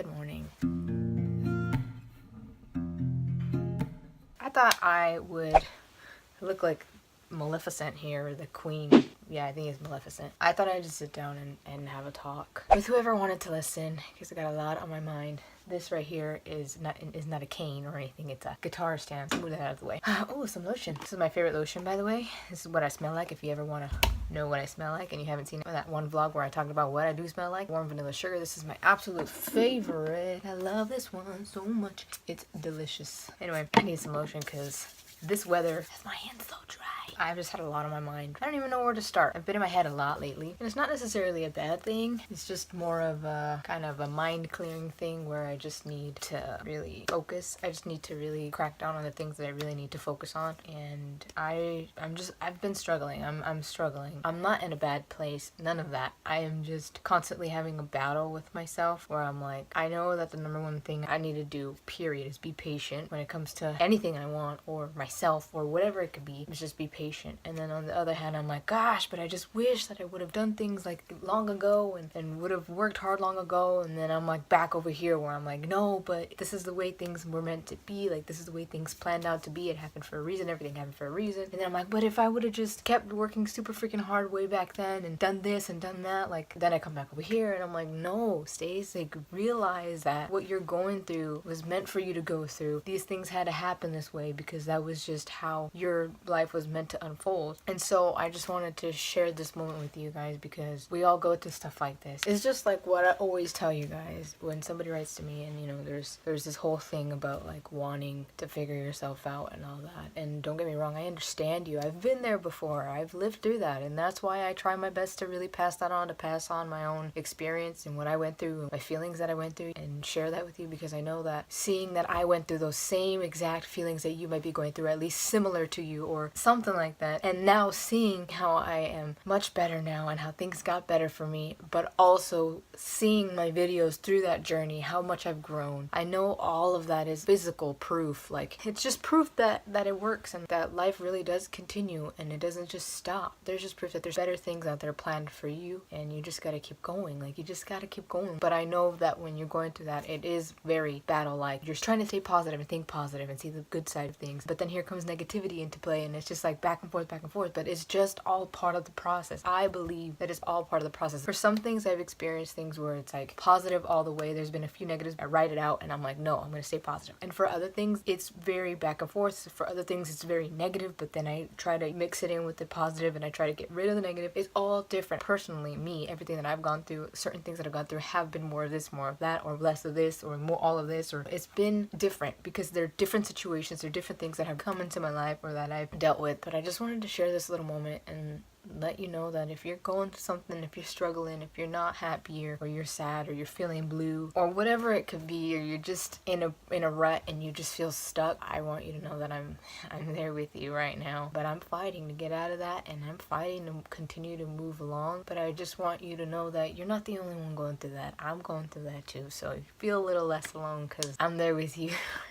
Good morning. I thought I would look like Maleficent here, or the queen. Yeah, I think it's Maleficent. I thought I'd just sit down and have a talk with whoever wanted to listen, because I got a lot on my mind. This right here is not a cane or anything. It's a guitar stand. Let's move that out of the way. Oh, some lotion. This is my favorite lotion, by the way. This is what I smell like if you ever want to know what I smell like and you haven't seen that one vlog where I talked about what I do smell like. Warm vanilla sugar. This is my absolute favorite. I love this one so much. It's delicious. Anyway, I need some lotion because this weather has my hands so dry. I've just had a lot on my mind. I don't even know where to start. I've been in my head a lot lately. And it's not necessarily a bad thing. It's just more of a kind of a mind clearing thing where I just need to really focus. I just need to really crack down on the things that I really need to focus on. And I've been struggling. I'm struggling. I'm not in a bad place. None of that. I am just constantly having a battle with myself where I'm like, I know that the number one thing I need to do, period, is be patient when it comes to anything I want or myself or whatever it could be. It's just be patient. And then on the other hand, I'm like, gosh, but I just wish that I would have done things like long ago and would have worked hard long ago. And then I'm like back over here where I'm like, no, but this is the way things were meant to be. Like, this is the way things planned out to be. It happened for a reason. Everything happened for a reason. And then I'm like, but if I would have just kept working super freaking hard way back then and done this and done that, like, then I come back over here and I'm like, no, Stace, like, realize that what you're going through was meant for you to go through. These things had to happen this way because that was just how your life was meant to unfold. And so I just wanted to share this moment with you guys because we all go through stuff like this. It's just like what I always tell you guys when somebody writes to me, and you know, there's this whole thing about like wanting to figure yourself out and all that. And don't get me wrong, I understand you. I've been there before. I've lived through that, and that's why I try my best to really pass on my own experience and what I went through, my feelings that I went through, and share that with you because I know that seeing that I went through those same exact feelings that you might be going through, at least similar to you or something like that, and now seeing how I am much better now and how things got better for me, but also seeing my videos through that journey, how much I've grown. I know all of that is physical proof. Like, it's just proof that it works and that life really does continue and it doesn't just stop. There's just proof that there's better things out there planned for you and you just gotta keep going. Like, you just gotta keep going. But I know that when you're going through that, it is very battle-like. You're trying to stay positive and think positive and see the good side of things, but then here comes negativity into play and it's just like back and forth, but it's just all part of the process. I believe that it's all part of the process. For some things, I've experienced things where it's like positive all the way. There's been a few negatives. I write it out and I'm like, no, I'm going to stay positive. And for other things, it's very back and forth. For other things, it's very negative, but then I try to mix it in with the positive and I try to get rid of the negative. It's all different. Personally, me, everything that I've gone through, certain things that I've gone through have been more of this, more of that, or less of this, or more all of this, or it's been different because they're different situations, they're different things that have come into my life or that I've dealt with. But I just wanted to share this little moment and let you know that if you're going through something, if you're struggling, if you're not happy or you're sad or you're feeling blue or whatever it could be, or you're just in a rut and you just feel stuck, I want you to know that I'm there with you right now. But I'm fighting to get out of that and I'm fighting to continue to move along. But I just want you to know that you're not the only one going through that. I'm going through that too. So you feel a little less alone because I'm there with you.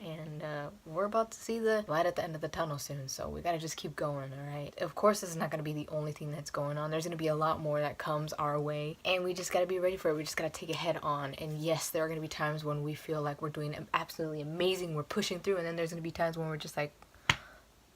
And we're about to see the light at the end of the tunnel soon. So we gotta just keep going, alright? Of course, this is not gonna be the only thing that's going on. There's gonna be a lot more that comes our way and we just gotta be ready for it. We just gotta take it head on. And yes, there are gonna be times when we feel like we're doing absolutely amazing, we're pushing through, and then there's gonna be times when we're just like,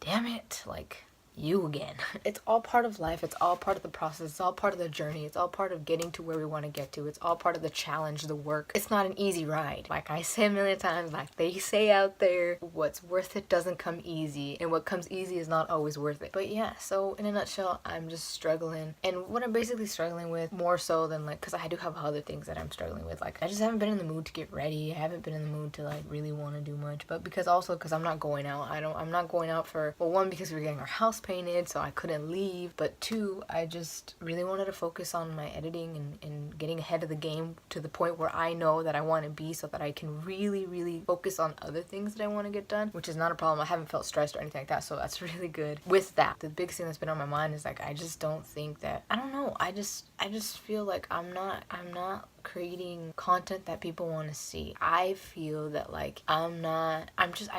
damn it, like, you again. It's all part of life. It's all part of the process. It's all part of the journey. It's all part of getting to where we want to get to. It's all part of the challenge, the work. It's not an easy ride. Like I say a million times, like they say out there, what's worth it doesn't come easy, and what comes easy is not always worth it. But yeah, so in a nutshell, I'm just struggling. And what I'm basically struggling with, more so than like, because I do have other things that I'm struggling with. Like, I just haven't been in the mood to get ready. I haven't been in the mood to like really want to do much. But because I'm not going out. I'm not going out for, well, one, because we're getting our house painted, so I couldn't leave, but two, I just really wanted to focus on my editing and getting ahead of the game to the point where I know that I want to be so that I can really focus on other things that I want to get done, which is not a problem. I haven't felt stressed or anything like that, so that's really good. With that, the biggest thing that's been on my mind is like, I just don't think that, I don't know, I just feel like I'm not creating content that people want to see. I feel that like I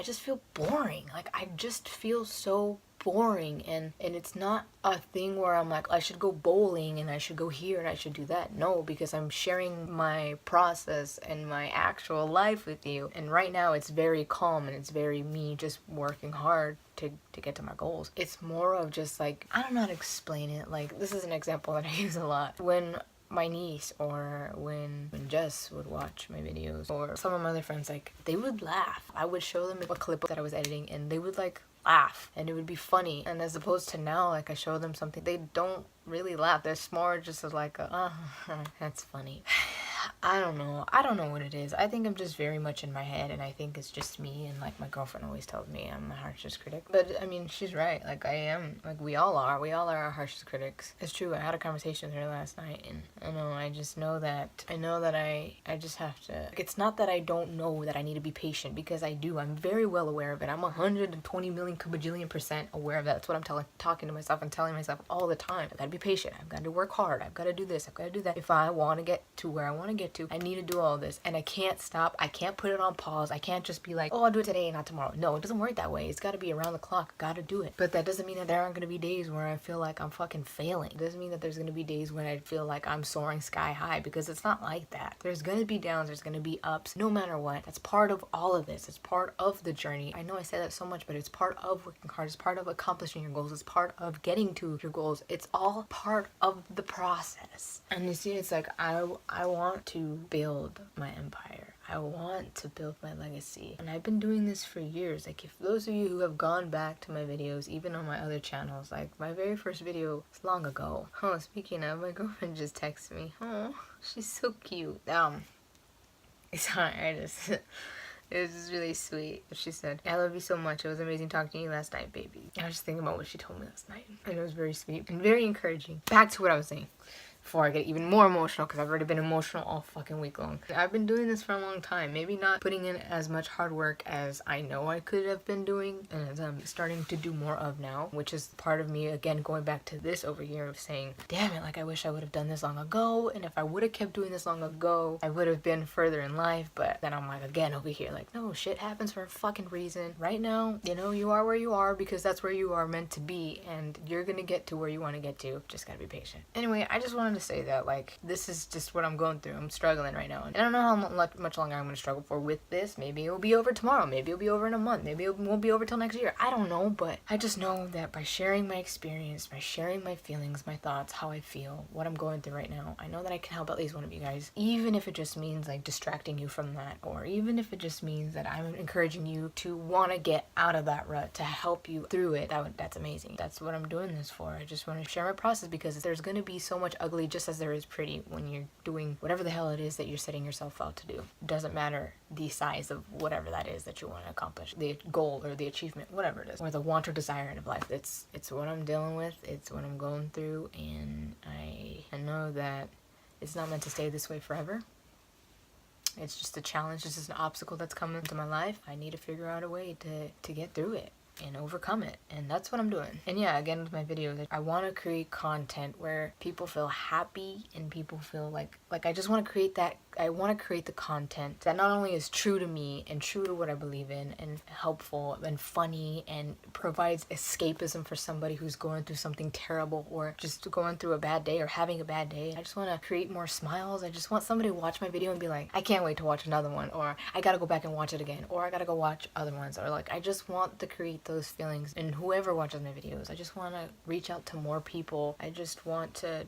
just feel boring. Like I just feel so boring, and it's not a thing where I'm like, I should go bowling and I should go here and I should do that. No, because I'm sharing my process and my actual life with you, and right now it's very calm and it's very me just working hard to get to my goals. It's more of just like, I don't know how to explain it. Like, this is an example that I use a lot. When my niece or when Jess would watch my videos, or some of my other friends, like, they would laugh. I would show them a clip that I was editing and they would like laugh and it would be funny. And as opposed to now, like, I show them something, they don't really laugh. They're more just like a, that's funny. I don't know what it is. I think I'm just very much in my head, and I think it's just me, and like my girlfriend always tells me I'm the harshest critic. But I mean, she's right. Like, I am. Like, we all are our harshest critics. It's true. I had a conversation with her last night, and I just know that I just have to, like, it's not that I don't know that I need to be patient, because I do. I'm very well aware of it. I'm 120 million bajillion% aware of that. That's what I'm talking to myself and telling myself all the time. I've got to be patient. I've got to work hard. I've got to do this. I've got to do that. If I want to get to where I want to get to, I need to do all this, and I can't stop. I can't put it on pause. I can't just be like, oh, I'll do it today and not tomorrow. No, it doesn't work that way. It's got to be around the clock. Gotta do it. But that doesn't mean that there aren't going to be days where I feel like I'm fucking failing. It doesn't mean that there's going to be days when I feel like I'm soaring sky high, because it's not like that. There's going to be downs. There's going to be ups, no matter what. That's part of all of this. It's part of the journey. I know I say that so much, but it's part of working hard. It's part of accomplishing your goals. It's part of getting to your goals. It's all part of the process. And you see, it's like, I want to build my empire. I want to build my legacy. And I've been doing this for years. Like, if those of you who have gone back to my videos, even on my other channels, like my very first video was long ago. Oh, speaking of, my girlfriend just texted me. Oh, she's so cute. Sorry, it was just really sweet. She said, I love you so much. It was amazing talking to you last night, baby. I was just thinking about what she told me last night, and it was very sweet and very encouraging. Back to what I was saying before I get even more emotional, because I've already been emotional all fucking week long. I've been doing this for a long time. Maybe not putting in as much hard work as I know I could have been doing, and as I'm starting to do more of now, which is part of me, again, going back to this over here of saying, damn it, like, I wish I would have done this long ago, and if I would have kept doing this long ago, I would have been further in life. But then I'm like, again, over here, like, no, shit happens for a fucking reason. Right now, you are where you are because that's where you are meant to be, and you're gonna get to where you want to get to. Just gotta be patient. Anyway, I just wanted to say that, like, this is just what I'm going through. I'm struggling right now, and I don't know how much longer I'm going to struggle for with this. Maybe it will be over tomorrow. Maybe it'll be over in a month. Maybe it won't be over till next year. I don't know, but I just know that by sharing my experience, by sharing my feelings, my thoughts, how I feel, what I'm going through right now, I know that I can help at least one of you guys, even if it just means like distracting you from that, or even if it just means that I'm encouraging you to want to get out of that rut, to help you through it. That's amazing. That's what I'm doing this for. I just want to share my process, because there's going to be so much ugly just as there is pretty when you're doing whatever the hell it is that you're setting yourself out to do. It doesn't matter the size of whatever that is that you want to accomplish, the goal or the achievement, whatever it is, or the want or desire of life. It's what I'm dealing with. It's what I'm going through, and I know that it's not meant to stay this way forever. It's just a challenge. It's just an obstacle that's come into my life. I need to figure out a way to get through it and overcome it, and that's what I'm doing. And yeah, again, with my videos, I want to create content where people feel happy and people feel like I just want to create that. I want to create the content that not only is true to me and true to what I believe in and helpful and funny and provides escapism for somebody who's going through something terrible or just going through a bad day or having a bad day. I just want to create more smiles. I just want somebody to watch my video and be like, I can't wait to watch another one, or I gotta go back and watch it again, or I gotta go watch other ones, or like, I just want to create those feelings. And whoever watches my videos, I just want to reach out to more people. I just want to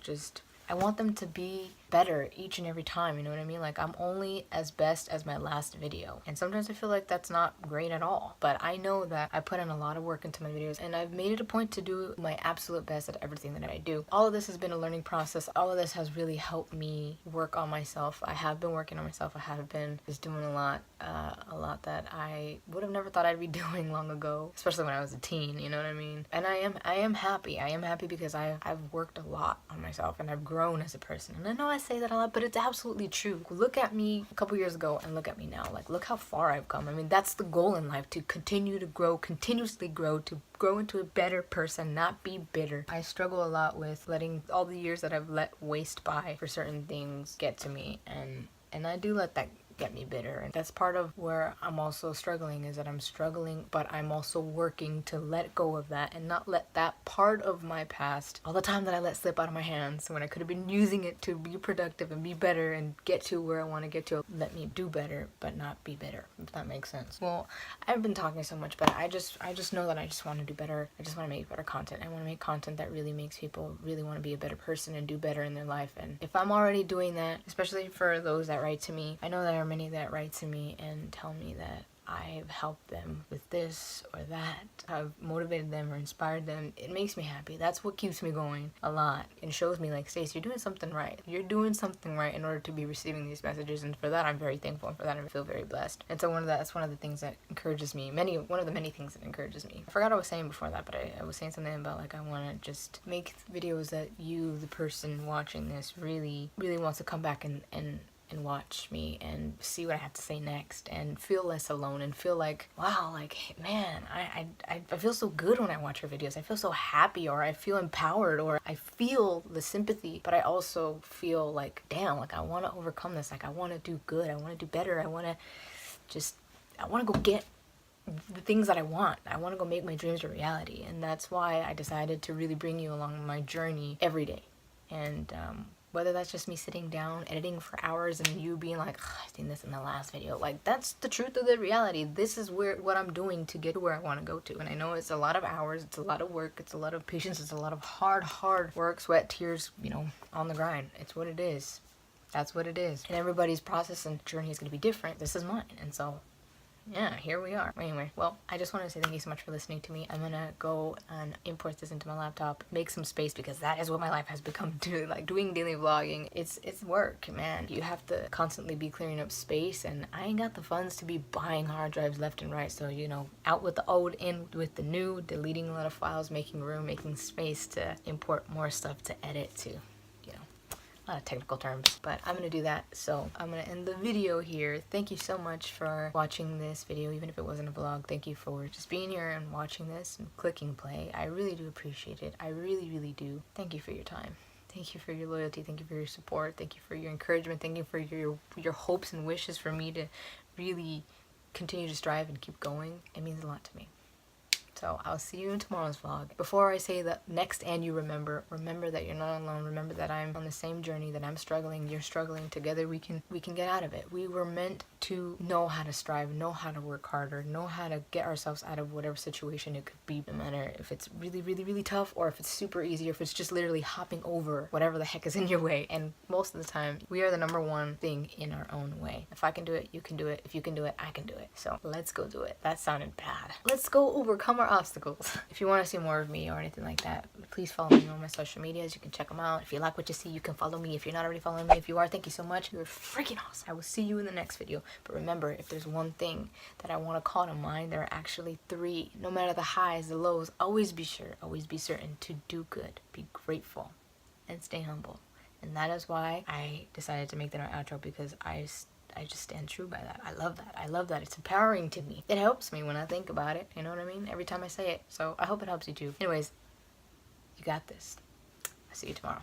I want them to be better each and every time, you know what I mean? Like, I'm only as best as my last video. And sometimes I feel like that's not great at all. But I know that I put in a lot of work into my videos, and I've made it a point to do my absolute best at everything that I do. All of this has been a learning process. All of this has really helped me work on myself. I have been working on myself. I have been just doing a lot that I would have never thought I'd be doing long ago, especially when I was a teen, you know what I mean? And I am happy. I am happy because I've worked a lot on myself, and I've grown as a person. And I know I say that a lot, but it's absolutely true. Look at me a couple years ago and look at me now. Like, look how far I've come. I mean, that's the goal in life, to continue to grow, continuously grow, to grow into a better person, not be bitter. I struggle a lot with letting all the years that I've let waste by for certain things get to me, and I do let that get me bitter. And that's part of where I'm also struggling, is that I'm struggling, but I'm also working to let go of that and not let that part of my past, all the time that I let slip out of my hands when I could have been using it to be productive and be better and get to where I want to get to, let me do better but not be bitter, if that makes sense. Well, I've been talking so much, but I just know that I just want to do better. I just want to make better content. I want to make content that really makes people really want to be a better person and do better in their life. And if I'm already doing that, especially for those that write to me, I know there are many that write to me and tell me that I've helped them with this or that, I've motivated them or inspired them. It makes me happy. That's what keeps me going a lot and shows me like, Stacy, you're doing something right. You're doing something right in order to be receiving these messages, and for that I'm very thankful, and for that I feel very blessed. And so that's one of the things that encourages me, one of the many things that encourages me. I forgot what I was saying before that, but I was saying something about like I want to just make videos that you, the person watching this, really wants to come back and watch me and see what I have to say next and feel less alone and feel like, wow, like, man, I feel so good when I watch your videos. I feel so happy, or I feel empowered, or I feel the sympathy, but I also feel like, damn, like I want to overcome this. Like I want to do good. I want to do better. I want to go get the things that I want. I want to go make my dreams a reality. And that's why I decided to really bring you along my journey every day. And whether that's just me sitting down editing for hours and you being like, I've seen this in the last video, like that's the truth of the reality. This is what I'm doing to get to where I want to go to. And I know it's a lot of hours, it's a lot of work, it's a lot of patience, it's a lot of hard work, sweat, tears, on the grind. It's what it is. That's what it is. And everybody's process and journey is going to be different. This is mine. And so yeah, here we are. Anyway, well, I just wanted to say thank you so much for listening to me. I'm gonna go and import this into my laptop, make some space, because that is what my life has become to. Like doing daily vlogging, it's work, man. You have to constantly be clearing up space, and I ain't got the funds to be buying hard drives left and right. So, out with the old, in with the new, deleting a lot of files, making room, making space to import more stuff to edit to. A lot of technical terms, but I'm gonna do that. So I'm gonna end the video here. Thank you so much for watching this video, even if it wasn't a vlog. Thank you for just being here and watching this and clicking play. I really do appreciate it. I really do. Thank you for your time. Thank you for your loyalty. Thank you for your support. Thank you for your encouragement. Thank you for your hopes and wishes for me to really continue to strive and keep going. It means a lot to me. So I'll see you in tomorrow's vlog. Before I say the next and you remember that you're not alone. Remember that I'm on the same journey, that I'm struggling, you're struggling. Together we can get out of it. We were meant to know how to strive, know how to work harder, know how to get ourselves out of whatever situation it could be, no matter if it's really tough or if it's super easy, or if it's just literally hopping over whatever the heck is in your way. And most of the time, we are the number one thing in our own way. If I can do it, you can do it. If you can do it, I can do it. So let's go do it. That sounded bad. Let's go overcome our obstacles. If you want to see more of me or anything like that, please follow me on my social medias. You can check them out. If you like what you see, you can follow me. If you're not already following me, if you are, thank you so much. You're freaking awesome. I will see you in the next video. But remember, if there's one thing that I want to call to mind, there are actually 3. No matter the highs, the lows, always be sure, always be certain to do good, be grateful, and stay humble. And that is why I decided to make that our outro, because I just stand true by that. I love that. I love that. It's empowering to me. It helps me when I think about it. You know what I mean? Every time I say it. So I hope it helps you too. Anyways, you got this. I'll see you tomorrow.